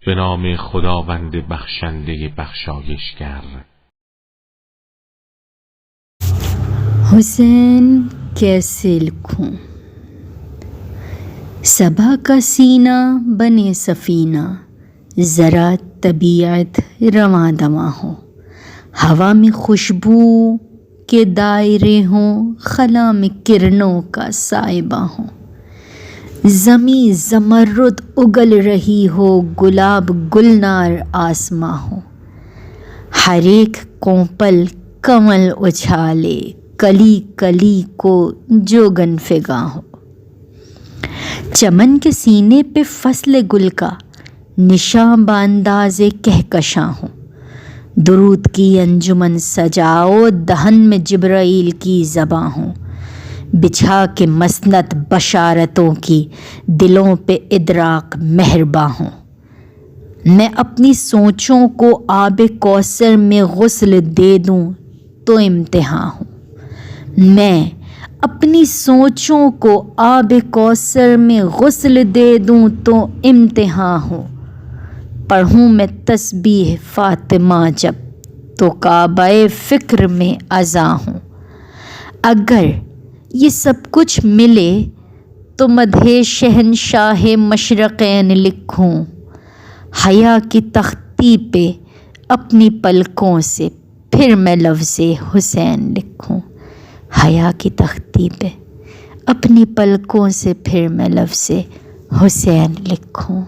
به نام خداوند بخشنده بخشایشگر. حسین کیسے لکھوں؟ صبا کا سینہ بنے سفینہ، ذرا طبیعت رواں دواں ہو، ہوا میں خوشبو کے دائرے ہوں، خلا میں کرنوں کا سائبہ ہوں، زمیں زمرد اگل رہی ہو، گلاب گلنار آسماں ہو، ہر ایک کونپل کنول اچھالے، کلی کلی کو جوگن فگاں ہو، چمن کے سینے پہ فصل گل کا نشاں بانداز کہکشاں ہو، درود کی انجمن سجاؤ، دہن میں جبرائیل کی زباں ہوں، بچھا کے مسند بشارتوں کی، دلوں پہ ادراک مہرباں ہوں، میں اپنی سوچوں کو آب کوثر میں غسل دے دوں تو امتحان ہوں، میں اپنی سوچوں کو آب کوثر میں غسل دے دوں تو امتحان ہوں، پڑھوں میں تسبیح فاطمہ جب تو کعبہ فکر میں اذاں ہوں، اگر یہ سب کچھ ملے تو مدح شہنشاہ مشرقین لکھوں، حیا کی تختی پہ اپنی پلکوں سے پھر میں لفظ حسین لکھوں، حیا کی تختی پہ اپنی پلکوں سے پھر میں لفظ حسین لکھوں۔